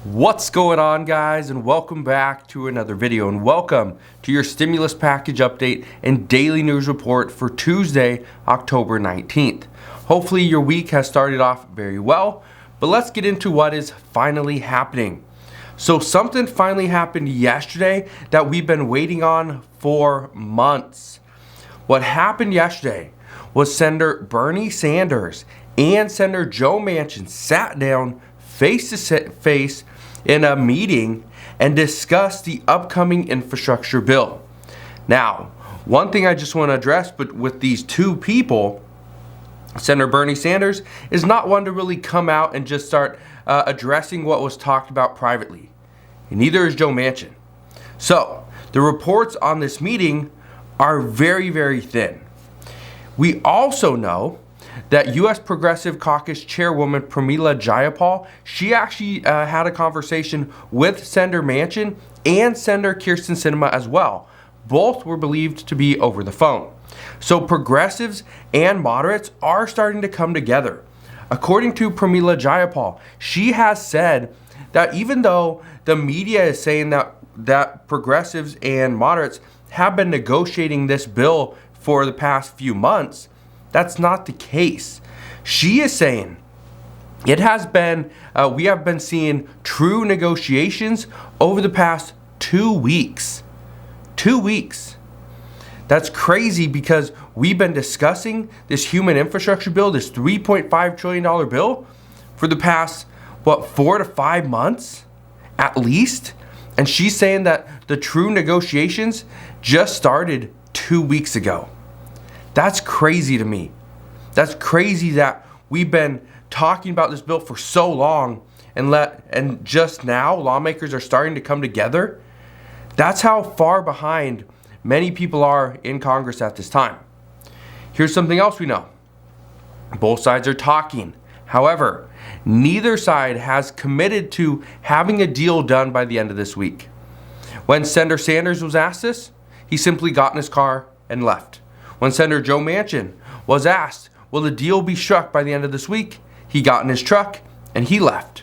What's going on, guys, and welcome back to another video, and welcome to your stimulus package update and daily news report for Tuesday, October 19th. Hopefully your week has started off very well, but let's get into what is finally happening. So something finally happened yesterday that we've been waiting on for months. What happened yesterday was Senator Bernie Sanders and Senator Joe Manchin sat down face to face in a meeting and discussed the upcoming infrastructure bill. Now, one thing I just want to address, but with these two people, Senator Bernie Sanders is not one to really come out and just start addressing what was talked about privately. And neither is Joe Manchin. So, the reports on this meeting are very, very thin. We also know that U.S. Progressive Caucus Chairwoman Pramila Jayapal, she actually had a conversation with Senator Manchin and Senator Kyrsten Sinema as well. Both were believed to be over the phone. So progressives and moderates are starting to come together. According to Pramila Jayapal, she has said that even though the media is saying that progressives and moderates have been negotiating this bill for the past few months, that's not the case. She is saying it has been, we have been seeing true negotiations over the past 2 weeks. 2 weeks. That's crazy because we've been discussing this human infrastructure bill, this $3.5 trillion bill, for the past, 4 to 5 months at least? And she's saying that the true negotiations just started 2 weeks ago. That's crazy to me. That's crazy that we've been talking about this bill for so long and just now lawmakers are starting to come together. That's how far behind many people are in Congress at this time. Here's something else we know. Both sides are talking. However, neither side has committed to having a deal done by the end of this week. When Senator Sanders was asked this, he simply got in his car and left. When Senator Joe Manchin was asked, will the deal be struck by the end of this week? He got in his truck and he left.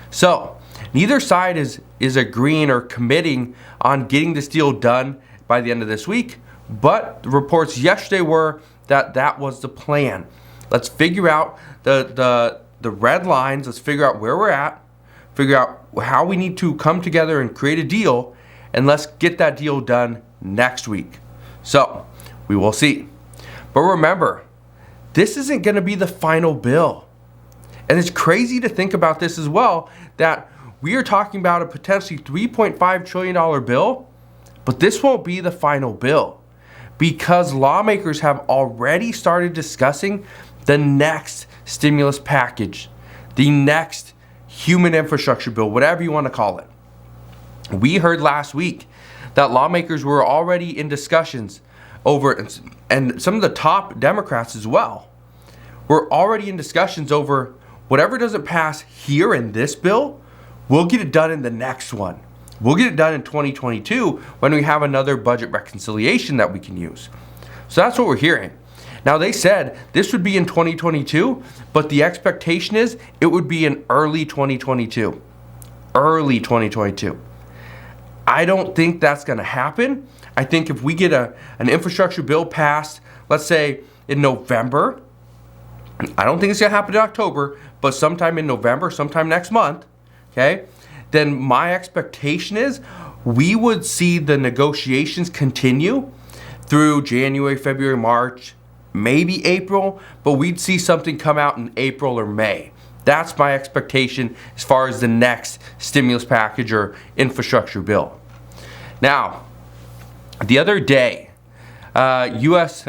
So, neither side is agreeing or committing on getting this deal done by the end of this week, but the reports yesterday were that was the plan. Let's figure out the red lines, let's figure out where we're at, figure out how we need to come together and create a deal, and let's get that deal done next week. So, we will see. But remember, this isn't going to be the final bill. And it's crazy to think about this as well, that we are talking about a potentially $3.5 trillion bill, but this won't be the final bill because lawmakers have already started discussing the next stimulus package, the next human infrastructure bill, whatever you want to call it. We heard last week that lawmakers were already in discussions over, and some of the top Democrats as well, were already in discussions over whatever doesn't pass here in this bill, we'll get it done in the next one. We'll get it done in 2022 when we have another budget reconciliation that we can use. So that's what we're hearing. Now they said this would be in 2022, but the expectation is it would be in early 2022. Early 2022. I don't think that's going to happen. I think if we get an infrastructure bill passed, let's say in November, I don't think it's going to happen in October, but sometime in November, sometime next month, okay, then my expectation is we would see the negotiations continue through January, February, March, maybe April, but we'd see something come out in April or May. That's my expectation as far as the next stimulus package or infrastructure bill. Now, the other day, U.S.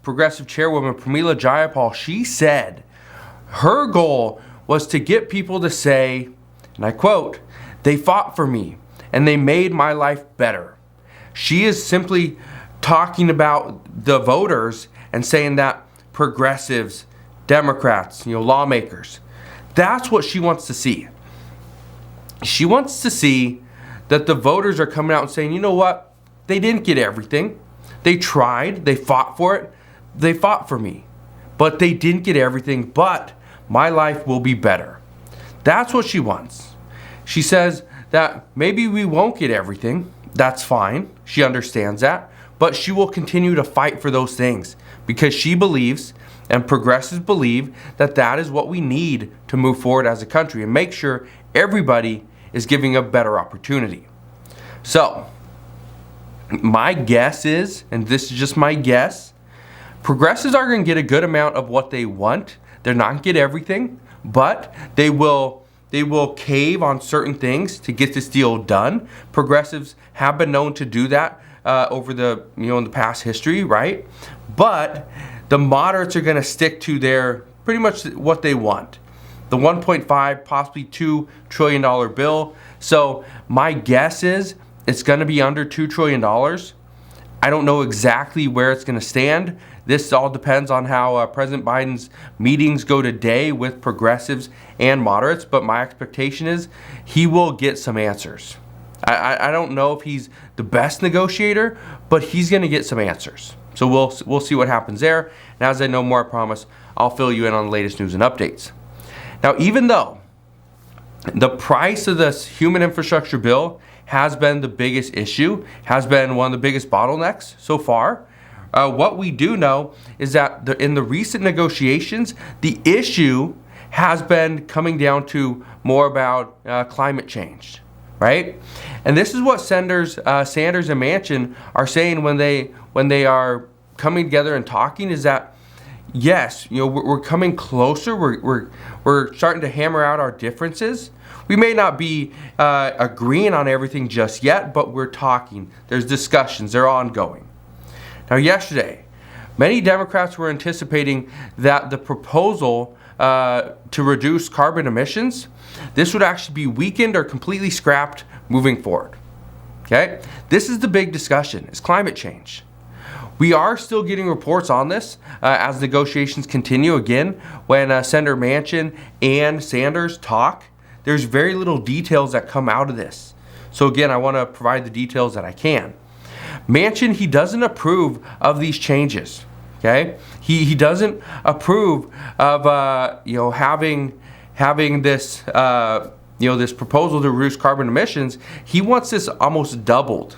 Progressive Chairwoman Pramila Jayapal, she said her goal was to get people to say, and I quote, "They fought for me and they made my life better." She is simply talking about the voters and saying that progressives, Democrats, lawmakers, that's what she wants to see. She wants to see that the voters are coming out and saying, you know what? They didn't get everything. They tried. They fought for it. They fought for me. But they didn't get everything. But my life will be better. That's what she wants. She says that maybe we won't get everything. That's fine. She understands that. But she will continue to fight for those things because she believes, and progressives believe, that that is what we need to move forward as a country and make sure everybody is giving a better opportunity. So, my guess is, and this is just my guess, progressives are going to get a good amount of what they want. They're not going to get everything, but they will cave on certain things to get this deal done. Progressives have been known to do that over the in the past history, right? But the moderates are going to stick to their pretty much what they want. The 1.5, possibly $2 trillion bill. So my guess is it's going to be under $2 trillion. I don't know exactly where it's going to stand. This all depends on how President Biden's meetings go today with progressives and moderates, but my expectation is he will get some answers. I don't know if he's the best negotiator, but he's going to get some answers. So we'll see what happens there. And as I know more, I promise, I'll fill you in on the latest news and updates. Now, even though the price of this human infrastructure bill has been the biggest issue, has been one of the biggest bottlenecks so far, what we do know is that in the recent negotiations, the issue has been coming down to more about climate change, right? And this is what Senators Sanders and Manchin are saying when they are coming together and talking, is that yes, we're coming closer. We're starting to hammer out our differences. We may not be agreeing on everything just yet, but we're talking. There's discussions. They're ongoing. Now, yesterday, many Democrats were anticipating that the proposal to reduce carbon emissions, this would actually be weakened or completely scrapped moving forward. Okay? This is the big discussion, is climate change. We are still getting reports on this as negotiations continue. Again, when Senator Manchin and Sanders talk, there's very little details that come out of this. So again, I want to provide the details that I can. Manchin, he doesn't approve of these changes. Okay, he doesn't approve of having this this proposal to reduce carbon emissions. He wants this almost doubled.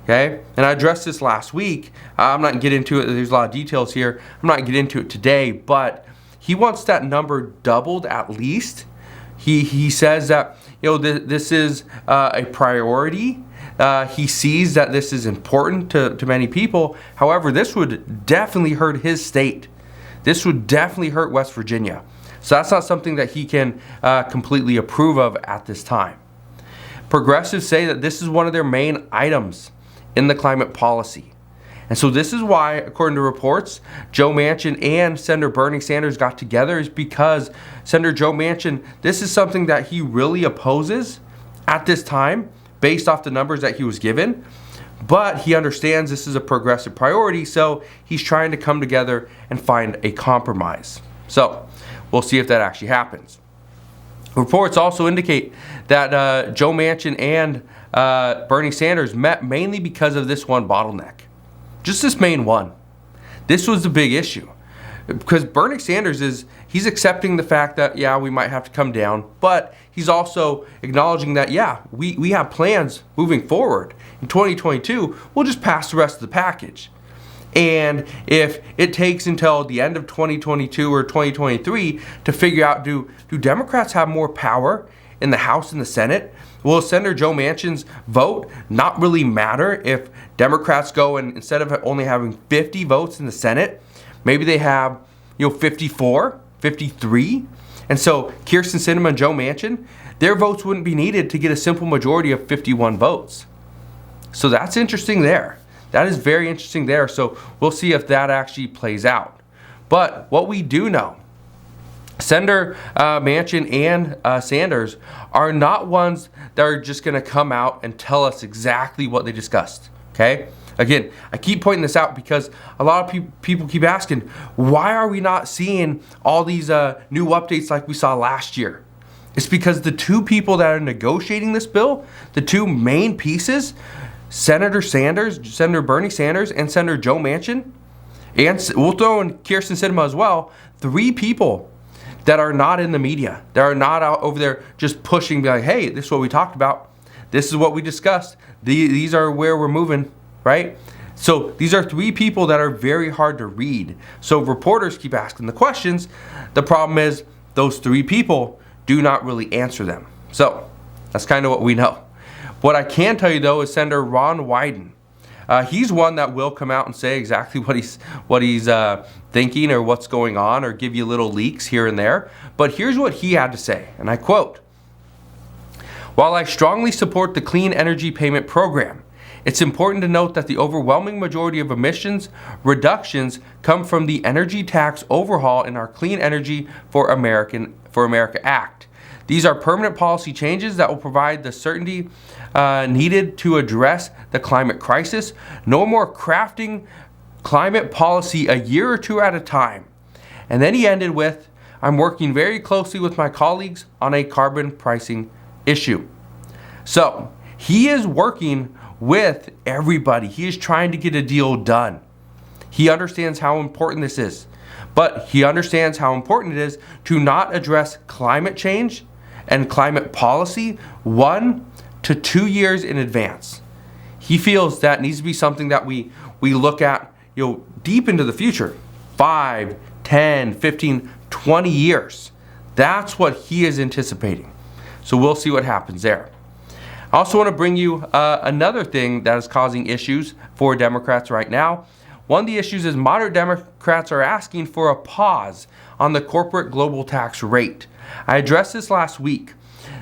Okay, and I addressed this last week. I'm not going to get into it. There's a lot of details here. I'm not going to get into it today, but he wants that number doubled at least. He says that this is a priority. He sees that this is important to many people. However, this would definitely hurt his state. This would definitely hurt West Virginia. So that's not something that he can completely approve of at this time. Progressives say that this is one of their main items in the climate policy. And so this is why, according to reports, Joe Manchin and Senator Bernie Sanders got together, is because Senator Joe Manchin, this is something that he really opposes at this time based off the numbers that he was given. But he understands this is a progressive priority, so he's trying to come together and find a compromise. So we'll see if that actually happens. Reports also indicate that Joe Manchin and Bernie Sanders met mainly because of this one bottleneck. Just this main one. This was the big issue. Because Bernie Sanders he's accepting the fact that, yeah, we might have to come down, but he's also acknowledging that, yeah, we have plans moving forward. In 2022, we'll just pass the rest of the package. And if it takes until the end of 2022 or 2023 to figure out, do Democrats have more power in the House and the Senate? Will Senator Joe Manchin's vote not really matter if Democrats go and instead of only having 50 votes in the Senate, maybe they have 54, 53? And so Kyrsten Sinema and Joe Manchin, their votes wouldn't be needed to get a simple majority of 51 votes. So that's interesting there. That is very interesting there. So we'll see if that actually plays out. But what we do know, Senator Manchin and Sanders are not ones that are just going to come out and tell us exactly what they discussed. Okay? Again, I keep pointing this out because a lot of people keep asking, why are we not seeing all these new updates like we saw last year? It's because the two people that are negotiating this bill, the two main pieces, Senator Sanders, Senator Bernie Sanders, and Senator Joe Manchin, and we'll throw in Kyrsten Sinema as well, three people that are not in the media, that are not out over there just pushing, be like, hey, this is what we talked about. This is what we discussed. These are where we're moving, right? So these are three people that are very hard to read. So reporters keep asking the questions. The problem is those three people do not really answer them. So that's kind of what we know. What I can tell you though is Senator Ron Wyden. He's one that will come out and say exactly what he's thinking or what's going on, or give you little leaks here and there. But here's what he had to say, and I quote, "While I strongly support the Clean Energy Payment Program, it's important to note that the overwhelming majority of emissions reductions come from the energy tax overhaul in our Clean Energy for America Act. These are permanent policy changes that will provide the certainty needed to address the climate crisis. No more crafting climate policy a year or two at a time." And then he ended with, "I'm working very closely with my colleagues on a carbon pricing issue." So he is working with everybody. He is trying to get a deal done. He understands how important this is, but he understands how important it is to not address climate change and climate policy 1 to 2 years in advance. He feels that needs to be something that we look at, deep into the future, 5, 10, 15, 20 years. That's what he is anticipating. So we'll see what happens there. I also want to bring you another thing that is causing issues for Democrats right now. One of the issues is moderate Democrats are asking for a pause on the corporate global tax rate. I addressed this last week.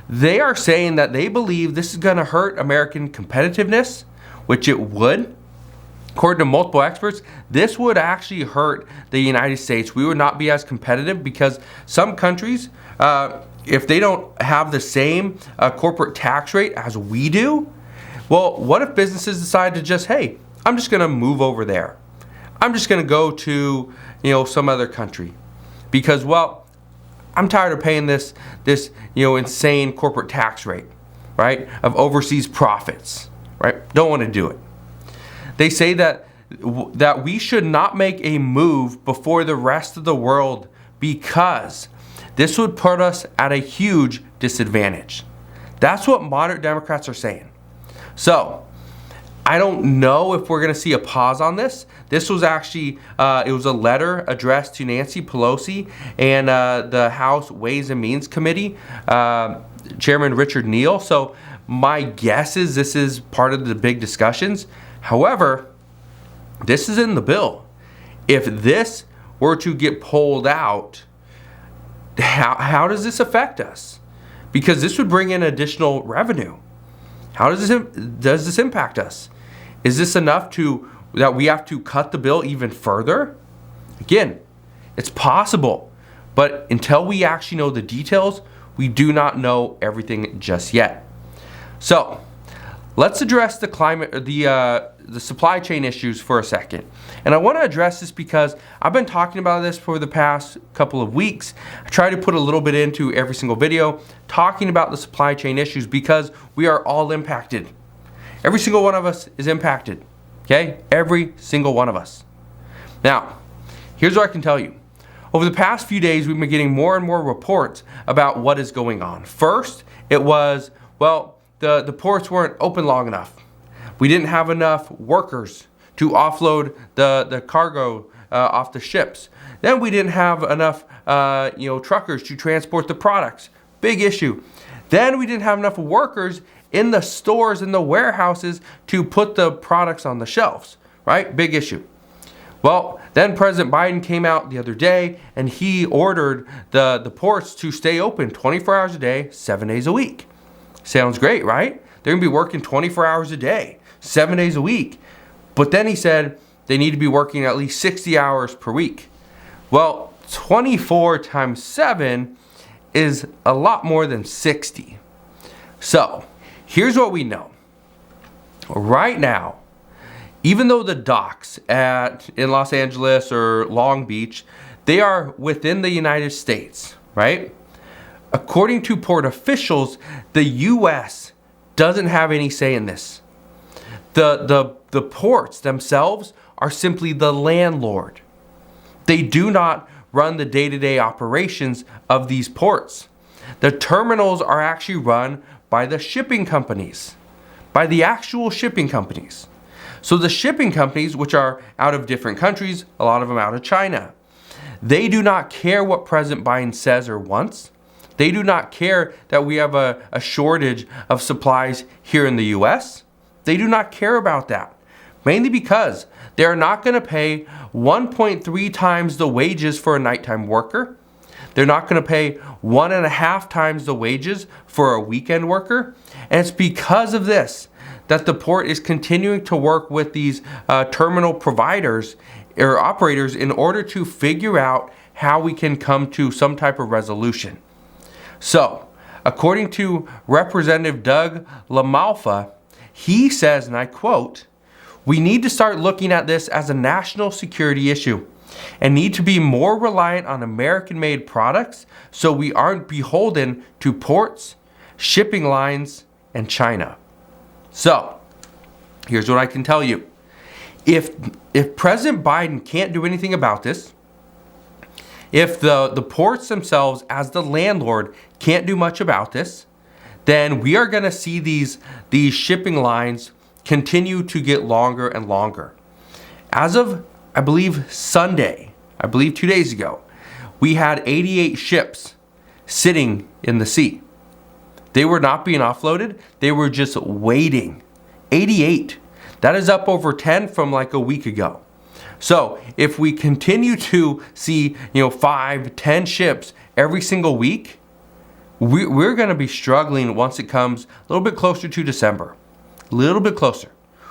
They are saying that they believe this is going to hurt American competitiveness, which it would. According to multiple experts, this would actually hurt the United States. We would not be as competitive because some countries, if they don't have the same corporate tax rate as we do, well, what if businesses decide to just, hey, I'm just going to move over there. I'm just going to go to, some other country because, well, I'm tired of paying this insane corporate tax rate, right, of overseas profits, right? Don't want to do it. They say that we should not make a move before the rest of the world because this would put us at a huge disadvantage. That's what moderate Democrats are saying. So I don't know if we're going to see a pause on this. This was actually, it was a letter addressed to Nancy Pelosi and the House Ways and Means Committee, Chairman Richard Neal. So my guess is this is part of the big discussions. However, this is in the bill. If this were to get pulled out, how does this affect us? Because this would bring in additional revenue. How does this impact us? Is this enough that we have to cut the bill even further? Again, it's possible, but until we actually know the details, we do not know everything just yet. So let's address the supply chain issues for a second. And I want to address this because I've been talking about this for the past couple of weeks. I try to put a little bit into every single video talking about the supply chain issues because we are all impacted. Every single one of us is impacted. Okay? Every single one of us. Now, here's what I can tell you. Over the past few days, we've been getting more and more reports about what is going on. First, it was, well, the ports weren't open long enough. We didn't have enough workers to offload the cargo off the ships. Then we didn't have enough truckers to transport the products. Big issue. Then we didn't have enough workers in the stores and the warehouses to put the products on the shelves, right? Big issue. Well, then President Biden came out the other day and he ordered the ports to stay open 24 hours a day, 7 days a week. Sounds great, right? They're gonna be working 24 hours a day, 7 days a week. But then he said they need to be working at least 60 hours per week. Well, 24 times 7 is a lot more than 60. So here's what we know. Right now, even though the docks in Los Angeles or Long Beach, they are within the United States, right? According to port officials, the U.S. doesn't have any say in this. The ports themselves are simply the landlord. They do not run the day-to-day operations of these ports. The terminals are actually run by the shipping companies, by the actual shipping companies. So the shipping companies, which are out of different countries, a lot of them out of China, they do not care what President Biden says or wants. They do not care that we have a shortage of supplies here in the US. They do not care about that, mainly because they are not going to pay 1.3 times the wages for a nighttime worker. They're not going to pay 1.5 times the wages for a weekend worker. And it's because of this that the port is continuing to work with these terminal providers or operators in order to figure out how we can come to some type of resolution. So, according to Representative Doug LaMalfa, he says, and I quote, "We need to start looking at this as a national security issue and need to be more reliant on American-made products so we aren't beholden to ports, shipping lines, and China." So, here's what I can tell you. If President Biden can't do anything about this, if the ports themselves as the landlord can't do much about this, then we are going to see these shipping lines continue to get longer and longer. As of, I believe, Sunday, 2 days ago, we had 88 ships sitting in the sea. They were not being offloaded. They were just waiting. 88. That is up over 10 from like a week ago. So if we continue to see, 5, 10 ships every single week, we're going to be struggling once it comes a little bit closer to December. A little bit closer.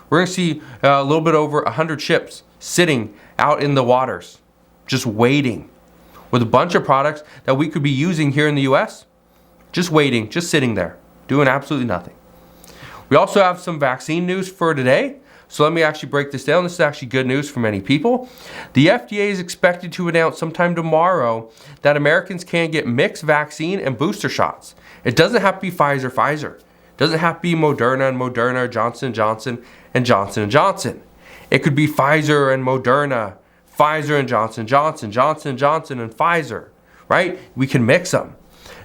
We're going to see a little bit over 100 ships sitting out in the waters, just waiting, with a bunch of products that we could be using here in the US, just waiting, just sitting there, doing absolutely nothing. We also have some vaccine news for today. So let me actually break this down. This is actually good news for many people. The FDA is expected to announce sometime tomorrow that Americans can get mixed vaccine and booster shots. It doesn't have to be Pfizer. It doesn't have to be Moderna and Moderna, Johnson & Johnson and Johnson & Johnson. It could be Pfizer and Moderna, Pfizer and Johnson & Johnson, Johnson & Johnson and Pfizer, right? We can mix them.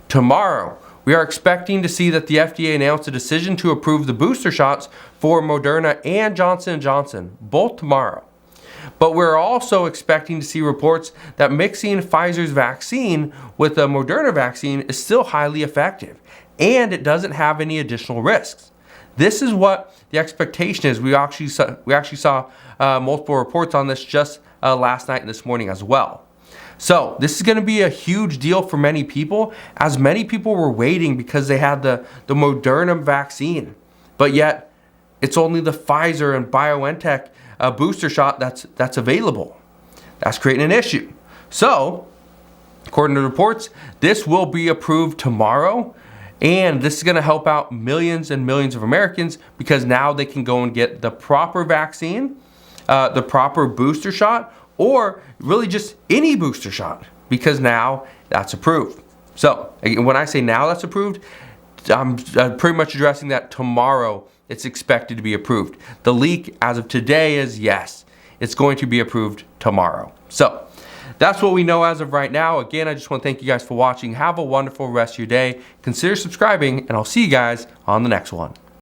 Tomorrow, we are expecting to see that the FDA announce a decision to approve the booster shots for Moderna and Johnson & Johnson, both tomorrow. But we're also expecting to see reports that mixing Pfizer's vaccine with the Moderna vaccine is still highly effective, and it doesn't have any additional risks. This is what the expectation is. We actually saw multiple reports on this just last night and this morning as well. So this is going to be a huge deal for many people, as many people were waiting because they had the Moderna vaccine, but yet it's only the Pfizer and BioNTech booster shot that's available. That's creating an issue. So, according to reports, this will be approved tomorrow, and this is going to help out millions and millions of Americans because now they can go and get the proper vaccine, the proper booster shot, or really just any booster shot, because now that's approved. So when I say now that's approved, I'm pretty much addressing that tomorrow it's expected to be approved. The leak as of today is yes, it's going to be approved tomorrow. So that's what we know as of right now. Again, I just want to thank you guys for watching. Have a wonderful rest of your day. Consider subscribing, and I'll see you guys on the next one.